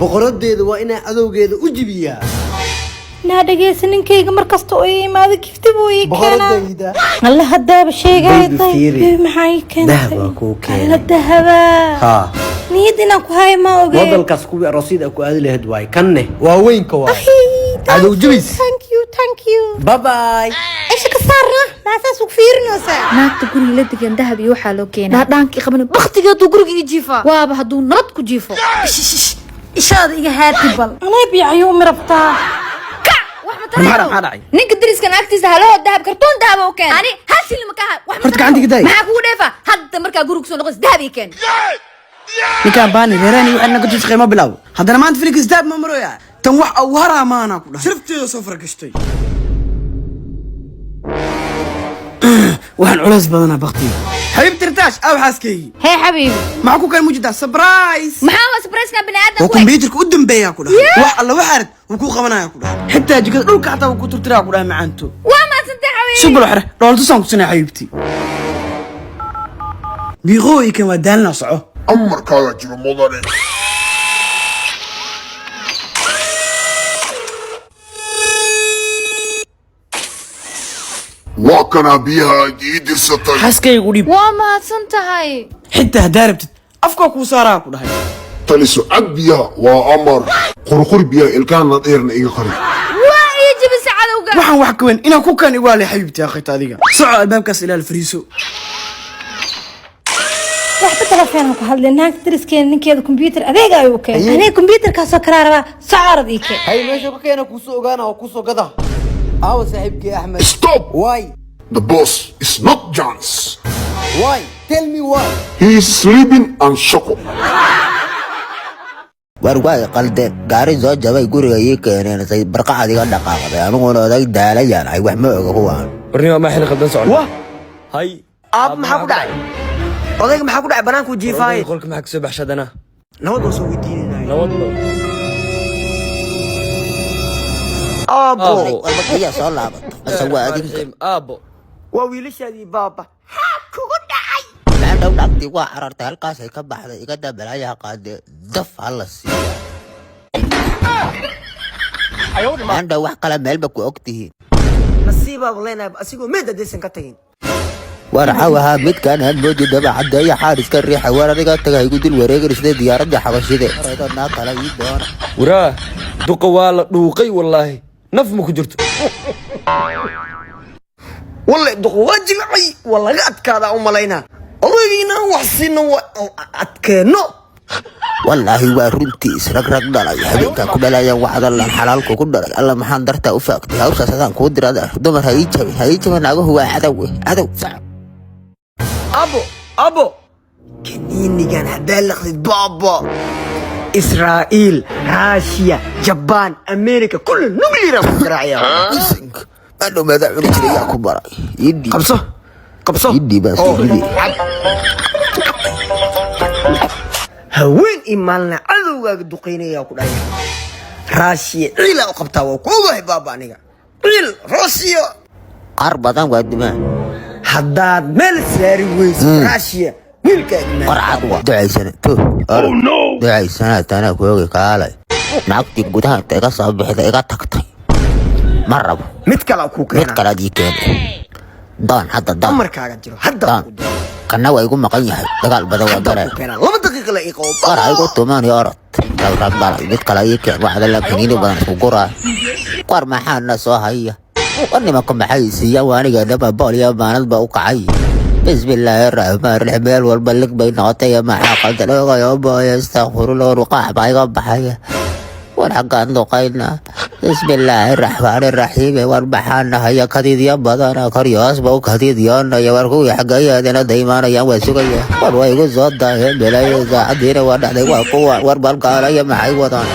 boqoradeedu waa inay adowgeeda u jibiyaa naadageysa ninkayga markasta oo imaado gifti buu ii keenaa alla hadaaba sheegay maxay keenay dahaba niyadina ku hay ma oge wadalkaas ku rasiid ku aadi lahayd way kanne waa weynka waa adow jibis thank you bye bye ايش كسرنا ما اساس وفيرنوسا naagta guriga la degan dahab iyo waxa loo keenay dhaankii qaban waqtigeedu guriga ii jiifa waaba haduu nabad ku jiifo ishaada iga haati bal anay biyayo mirabtaa ninka dariska naagtiisa haloo dahab kartoon dahab oo keen ani hasil ma ka wax horta gacanti giday ma ku dheefa hadda marka guriga soo noqos dahab ii keen ninkan baani reerani waxna ka tusqay ma bilaw hadana maanta Felix dahab ma maroya tan wax aw haramaana ku dhahay sirfteeda soo fargashtay waxaan culays badana baqti حبيب ترتاش او حاسكي هي حبيبي معكو كان موجود سبرايز ما هو سبرايز كان بني ادم وكمبيوترك قدام بيا كلها wax alla waxaad ku qabanaya kulaha xitaa jikada dhulka xataa ku turtiraa kulaha macaanto waa ma santa xawiil subul xire dhoolto san ku sinay xaybti biqooy kan wadaalna soco amarkaaga jiro mudane وكان بيها يدير ستة حاسكي يقولي وما سنتهاي حتى هداربت أفكك وصارا كلها تلسو عد بيها وأمر قرقر بيها الكان نطيرنا إيقا قريب ويجب السعادة وقال waxaan wax ka weyn inaan ku kan iwaale xaybti akhay taadiga soco albaabkaas ilaa fariiso waxba telefoon ku hadlay naag dariskeen ninkeeda computer adeeg ay u keenay anay computer ka soo karaaraba saarad ii keen hay meesha ku keena ku soo ogaana oo ku soo gada aaw saaxiibkii Ahmed Stop! Why? The boss is not Jones. Why? Tell me why. He is sleeping on Shoko. warwaay qalden gaari soo jabay guriga ii keeneen say barqa adiga dhaqaaqday aniguna oday daalayaan ay wax ma oga kuwaan warnimo ma xil qaldan socon wah hay aab maxaa ku dhacay odayga maxaa ku dhacay banaanku jiifay qolka maxaa ka soo baxshadana nabad oo soo weydiinayay nabad aabo walbaqiya soo laabato asawaadin aabo waa wiilashadii baaba kugu dhacay dhow dhaqti waa arartay halkaas ay ka baxday iga dabalaya qaade daf hala siiyo anda wax kala meelba ku ogtihiin nasiiba walaynaa asigoo meeda deesan ka tagin warcawaha midkan aan moodi daba cadeeya xaariska riixa warariga tagay gudul wareegir sida diyaaradda xabashide reedana kala ii doona waraa duqa waa la dhuuqay wallaahi naf ma ku jirto wallahi duqa waajilay wallaga adkaada u malaynaa odaygiina wax sino adkeeno والله وارنتي سرق دلay habeenka ku dhalayaan waxda la xalaalku ku dhalay alla maxaan dartaa u faaqtay hawsha sadaan ku dirada dumar hay jabay naaguhu waa cadow abo kaniinigan hadaa laqdid baba إسرائيل روسيا جابان أمريكا كل نوكلير مزرعية أنا ماذا عملت لي يا كبار يدي قبصة يدي بس يدي هوين إيماننا عدوغا دقيني يا كبار روسيا إلا وقبتها وكوبا بابا نيجا إل روسيا أربعة وادمان حداد مال ساري ويس روسيا قرعة دعي سنة دعي سنة أنا كوي كالي ناقتي قدها تيغا صبح تيغا تقطي مرة متكلا كوكا متكلا دي كان دان حتى دان أمر كاغا جيرو حتى كان نوا يقول مقاين يحي دقال بدوا داري لما دقيقة لا إيقو قرعة يقول تومان يارت لو ربنا متكلا يكن واحد لا كنيني بان سوقرا قر ما حالنا سوهاية واني ما كن محيسية واني قدما باليا بانت بوقعي بسم الله الرحمن الرحيم والبلق بين عطية مع قد لغا يوبا يستغفر الله ورقاح بايغا بحايا والحقان دقينا بسم الله الرحمن الرحيم والبحانا هيا كديد يبادانا كرياس باو كديد يانا يواركو يحقايا دينا دايمانا يواسوكايا والوايقو زود داهم بلا يزا دينا ونحن وقوة والبلقانا يمحي وطان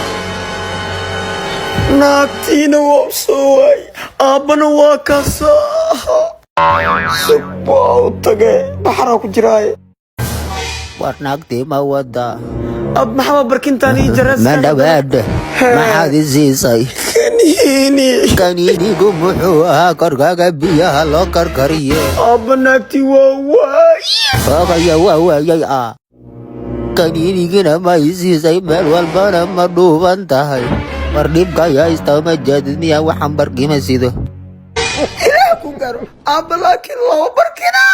naagtiina waa soowaay aabbana waa kasaaha subbaa u tage baxaraa ku jiraaye war naagtii ma wada ab maxaa barkintaan ii jaras ma dhawaad maxaad i siisay kaniinigu muxuu ahaa korkaaga biyaha loo karkariye aabba naagtii waa waayay waa waayay kaniinigina ma i siisay meel walbana ma dhuuban tahay war dhibka haysta ma jeedid miyaa waxaan barkima sido ilaah ku garo aba laakiin loo barkina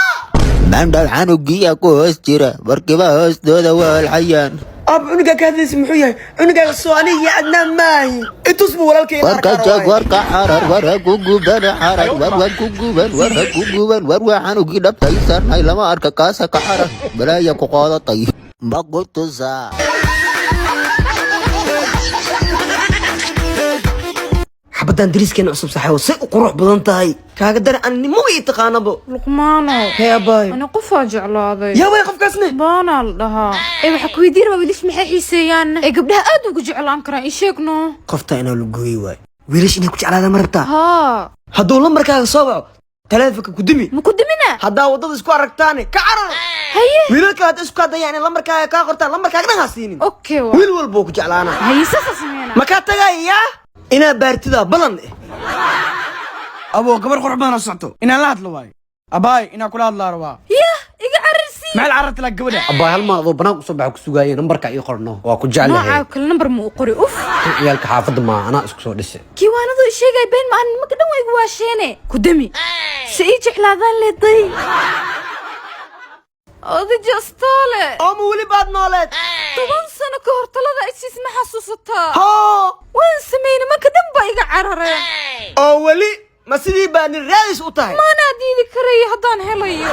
mandhal canugiya ku hoos jira barkima hoostooda waa alxayaan ab cunuga ka hadlaysa muxuu yahay cunuga soo aniga iyo adnaan maahi itusbu walaalkay warka jag warka xarar warha ku guban xarar warwa ku guban warwa canugi dhabtay sarnay lama arka kaasa ka xarar balaaya ku qaadatay maqutusa xabadan dariiskeena cusub saxay say u qurux badan tahay kaaga dar aan nimo ii taqaanabo luqmaano hee bay ana qofaa jeclaaday yaa way qofkaasne baana la dhahaa waxa ku weydiin ma wiilish maxay xiiseeyaan gabdhaha aad ugu jeclaan karaan ii sheegno qofta inaa la gooyay waay wiilish inay ku jeclaadaan ma rabtaa haa hadduu lambarkaaga soo waco taleefanka ku dimi ma ku dimina haddaa waddada isku aragtaane ka carar haye wiilalka hadda isku hadayaan in lambarkaaga kaa qortaan lambarkaaga dhan ha siinin okay wiil walbuu ku jeclaanaa haye sasa sameeyna ma kaa tagaaya inaa baartidaa balan aboo gabar qurux badan oo socto inaan la hadlo waayo abaay inaan kula hadlaa rabaa ya iga carisi maxaa cararta la gabadha abaay hal mar adoo banaanka usoo baxa ku sugaayay nambarka ii qorno waa ku jeclahay nooca kale number ma u qori uf ciyaalka xaafadda ma anaa isku soo dhisay kiiwaanadu sheegay been ma aan maka dhan way igu waasheene ku dami si ii jeclaadaan leeday odi jastoole ooma weli baad nooleed 10 sano ka hor talada isiis ma xasuusataa hoo waan sameeyna maka dhan ba iga carareen oo weli ma sidii baa nin raadis u tahay maana diidi karayo haddaan helayo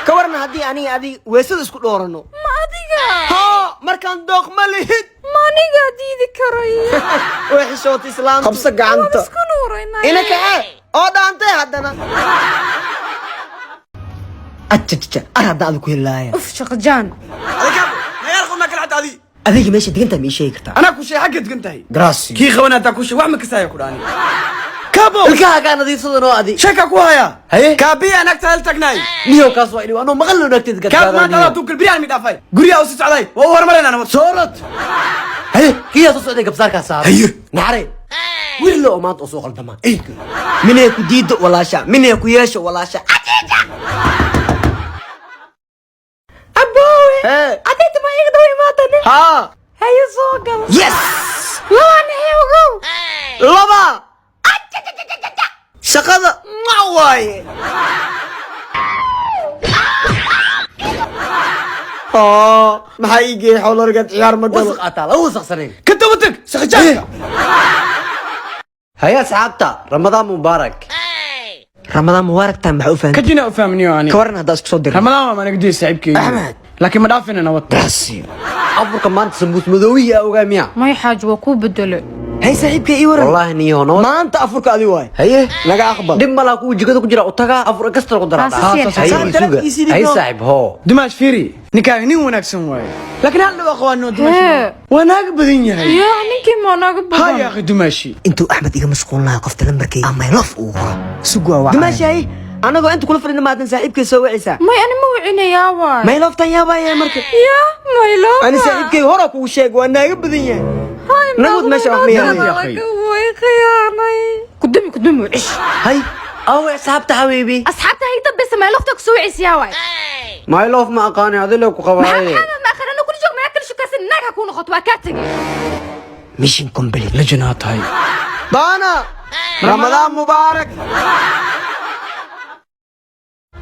ka warna haddii aniga adiga weesada isku dhoorano ma adiga hoo markaan dooq ma lihid ma aniga diidi karayo way xishoota islaamta qabsa gacanta isku nuurayna ina kaxee oo dhaantay haddana ajajaja ar hadda adigu ku helaaya uf shaqajaan adiga meesha degantaa ma ii sheegi kartaa anaa ku shay xagga degan tahay graasi kii qabanaataa ku shay wax ma kasaaya ku dhaani kabo ilkaha kaa nadiifsadan oo adi shaka ku haya haye kaabiya anagta hal tagnaay niyo kaas waa inuu anoo maqal loo nagtid kaab maanta adaa tuukal biriyaan mi dhaafay guriyaa u sii socday waa u hormarayna nabad soorad haye kiyaa soo socday gabsaarkaa saar haye naxare wiil loo maanta oo soo qaldama minay ku diido walaasha minay ku yeesho walaasha aboowe hee adeeta ma iga dhow imaadane haa haye soo gal yes labaana heegow laba shaqada ma waaye maxaa ii geeyay xowlargeed ciyaar ma galo wasaq ataa lagu wasaqsanayn ka daba tag shaqajaanka haye asxaabta ramadaan mubaarak ramadaan mubaaragtaa maxaa u ka fahamtay jina u fahmniyo ani ka waran haddaa isku soo diray ramadaan waa maanaga diya saaxiibkeyga Axmed. laakiin ma dhaafina nabad graasi afurka maanta sambuus madoowiya ogaa miya may xaaj waa kuu bedele hay saaxiibka ii waran wallahi niyo nabad maanta afurka adi waay haye naga aqbal dhib malaa kuwa jikada ku jira u tagaa afur kasta ku daraa Taasi haye isuga haye saaxib hoo dimaash fiiri ninkaaga nin wanaagsan waaye laakiin hal dhawaaq waa noo dimaash Hee. waa naaga badan yahay yaa ninkii maa naga ha badan ya akhi dimaashi intuu axmed iga mashquul lahaa qofta lambarkay ama lof uu qoro sugwa waa dimaashay anagoo inta kula fadhina maadan saaxiibkay soo wacaysaa may ani ma wicinayaa waay may loftan yaabaya marka yaa maylo ani saaxiibkay hore kugu sheeg waa naaga badan yahay nagud meesha wax ma yahay way khiyaanay kudumi cish hay awe asxaabta habiibi asxaabta hay dambaysa ma lafta ku soo wicisiyaa waay my love ma aqaani adile ku qabaaye ma akhirana ku joog ma kala shukaasan naag ha ku noqoto waa ka tagay mission complete la janaa tahay baana ramadaan mubaarak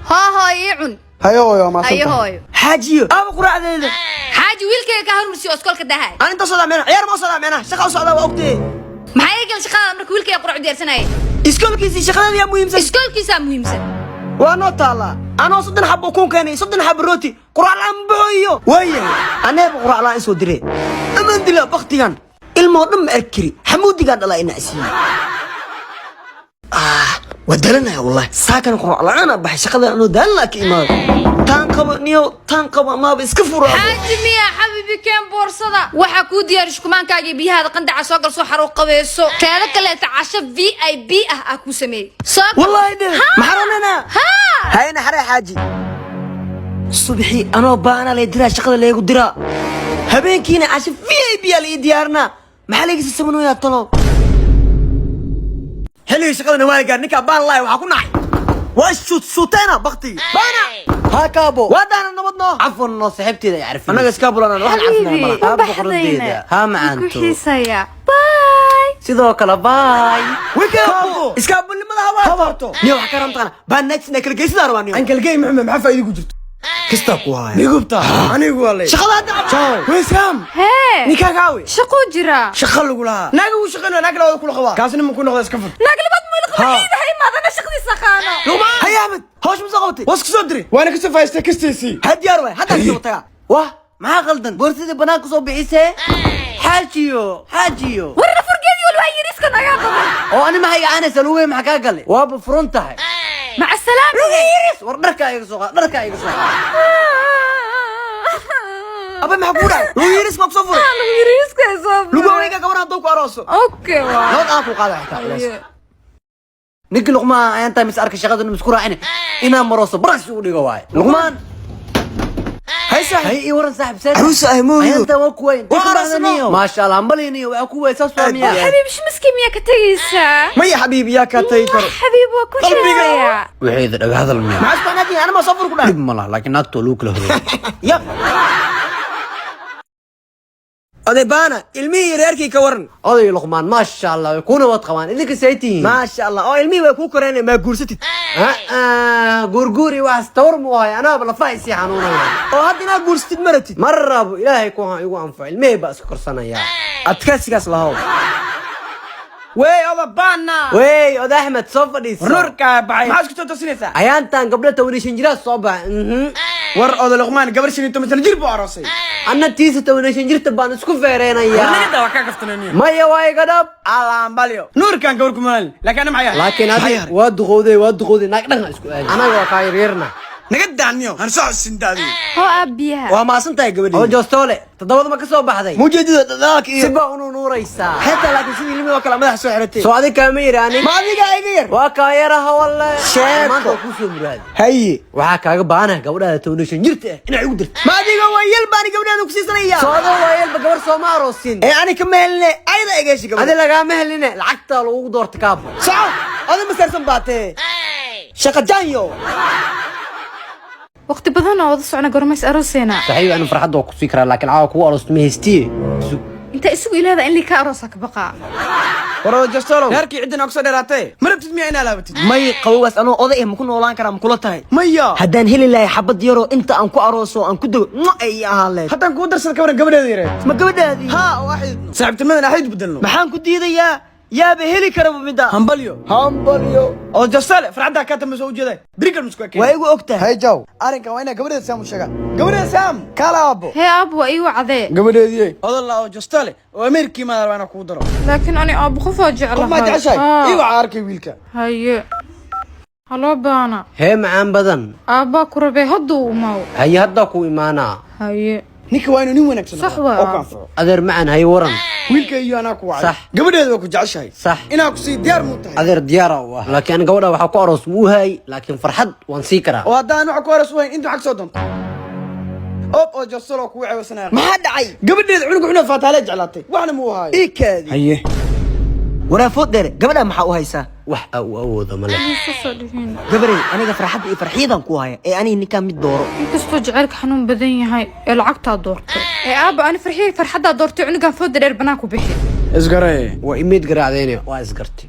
ها يعن hayo hooyo ma أيه هاي xaajiyo aba quraacdeeda حاج ويلك كهرمسي أسكولك دهاي aan inta soo dhameena ciyaar ma soo dhameena shaqa u socda waa ogtee ما يقل شقة أمرك ويلك يقرأ دير سنة iskoolkiisii shaqadeeda yaa muhiimsan إسكولك يسام مهم سن waa noo taallaa anoo 3 xabo kuun keenay 3 xabo rooti quraac laan booyo waayahay aneeba quraac laan soo diray amaan dila baktigan ilmo dhan ma arkiri xamuudiga dhalaa ina asiin ودلنا والله ساكن قرأ لا أنا بحش قدر إنه دلنا كإمام تنقب نيو تنقب ما بيسكفر حاجمي يا حبيبي كان بورصدا وحكو ديارش كمان كاجي بي هذا قند عساقر سو حرو قبيسو كذا كلا تعشى في اي بي اكو سمي والله ده محرمنا ها هاي نحري حاجي صبحي أنا بانا لي درا شغلة لي درا هبين كينا عشان في اي بي اللي ديارنا محلك يسمونوا يا طلب هلي شغلنا واقع نكا بان الله وحكو نحي واشوت شوتينا بختي بانا ها كابو ودانا نبضنا عفوا نو صاحبتي ذا يعرف انا اسكابول انا واحد عرفنا حبيبي ملا وبحدينا ها معنتو كوحيسايا باي sidoo kale باي ويكابو اسكابول لما هبارتو نيو حكرمتنا بان نكسنا كل جيس دار وانيو ankal gey maxamed maxaa faa'iido ku jirto كستا كوهاي nigubta anigu waa lay شغل هذا weysam hee nikakaawi shaquu jiraa shaqo lagu lahaa naaga uu shaqeynaa naag labada kula qabaa kaasina ma ku noqda iska fur naag labaad muu qabanaydahay maadana shaqadiisa qaano هيا احمد هوش مسقوتي waas ku soo diri waana ka soo faa'iistay kastiisii هديار وين هذا اللي بطيا wah maxaa qaldan boortida banaanka soo bixisee xaajiyo warna furgeedii wal waa yiriska naga qaban oo ani maxay gacanaysa luwe maxaa kaa galay waaba furan tahay maca salaama yiris war dharkaa iga soo qaad ابا ما حكودا لو يريس ما كسوفر yiriska soo لو ويغا كبرنا دو كاروسو okay waa لو اكو قادا حتى ninki luqmaan ayaan tahay mis arka shaqada isku raacine inaan marooso baras u dhigo waay luqmaan هاي صاحب hay ii waran saaxib saad عروس اهمو ayaan taa waa kuwayn Waa maasha allah ambaliniyo waa kuway saas fahmiyaa حبيبي شو مسكين miyaa ka tagaysaa ما يا حبيبي يا كاتي كر حبيبي waa ku sheegaya wixii dhaga hadal miyaa ما اسمع نادي انا ما صفر كلها dhib ma laha laakiin naagtoo lagu kala horeeyay يا أديبانا المي ريركي كورن oday luqmaan maasha allah way kuna wad qabaan idinka saytiin ما شاء الله أو المي ويكون كورن ما قرستي gurguri wax tawr mu ahay anaa la faaysi xanuunaya أو هذه ما قرستي مرتي marrabo ilaahay ku ha igu anfac ilmey baa isku korsanaya أتكسي كاس لهو وي أبا بانا wey oda axmed soo fadhiiso nurka baxay maxaa isku soo tosinaysaa ayaantan gabdho 15 jira soo bax war odo luqmaan gabar 15 jir buu aroosay anna tiisa 15 jirta baan isku feereenaya nagada waa ka kaftananiyo maya waa iga dhab alaambalyo nurkan gabar ku maal laakiin ana maxay laakiin hadii waa duqowday naag dhan isku aadi anaga waa ka yaryarna naga daaniyo han soo sindaadi hoo aabiyaha وما سنتاي oo قبل joostole todobada ma ka soo baxday مجدد ذاك إيه siba unu nuuraysaa حتى لكن سيدي المي وكلا مدح سحرتي soo adi kaama yiraani ما ذيك أيجير waa ka yaraha walle Sheeko. maanta ku soo muraad هي waxaa kaaga baanaha gabadha 15 jirta inay ugu dirto ما ذيك ويل باني قبل هذا كسي سنية soodo waayelba gabar soo ma aroosin إيه أنا كملنا أيضا إيجيش adi قبل lagaama heline lacagta lagu doorta kaabo صعب هذا مستر سنباتي شقة جانيو waqti badan oo wada socna gormays arooseena saxiib anu farxadda waa ku sii karaa laakiin caawa kugu aroosto ma haystiye inta isugu ilaada in lika aroosa ka baqa warada jastolo heerkii cidina ku soo dheeraatay ma rabtid miyaa inaa laabatid ماي قوس أنا أضيع مكون ولا كرام مكولتها maya هدان هلي لا حبض يرو أنت أنكو أروسو أنكو دو ما أي أهالي haddaan kuu darsada ka waran gabadheeda yareed ما قبل هذه ha waaxid saaxiibtinimadan axayd bedelno محان كدي يا بهلي كرم بدا hambalyo oo jastole farxaddaa kaa tambayso u jeeday birigal musku ekeen وأيقو أكتها hay jaw arrinkan waa inaa gabadheeda saam u sheegaa gabadheeda saam kaala aabo hee aab waa ii wacdee gabadheedii odol oo jastole oo ameerikii maadar waana kugu daro laakiin ani aab qofaa qof maa jeceshahay jeclahay ii waca arkay wiilka haye haloo baana hee macaan badan aabbaa ku rabee hadduu umaw haye haddaa ku imaanaa haye ninka waa inuu nin wanaagsan Sax noqdo waa. oo ku anfaco adeer macaan haye waran wiilka iyo anaa ku wacay Sax. gabadheeda waa ku jeceshahay Sax. inaa ku sii diyaar muu tahay adeer diyaara u ah laakiin gabadha waxaa ku aroos muu haay laakiin farxad waan sii karaa oo haddaan waxa ku horas wayn intuu xag soo doonto ob oo jastole oo kugu ceebasanaya ما حد عي gabadheeda cunug xuna faataale jeclaatay waxna muu haay إيه كذي haye ولا فوت دير قبلها ما حقوها يسا wax uu awoodo male soo dhihin قبلي أنا فرحت إيه فرحيدا كوها إيه أنا إني كان متدورو inkastoo jacaylka xanuun badan yahay ee lacagtaa doortay ee aabba ani farxiyay farxaddaa doortay cunugan fooda dheer banaan ku bixi isgaree waa imeed garaacdeyne waa isgartay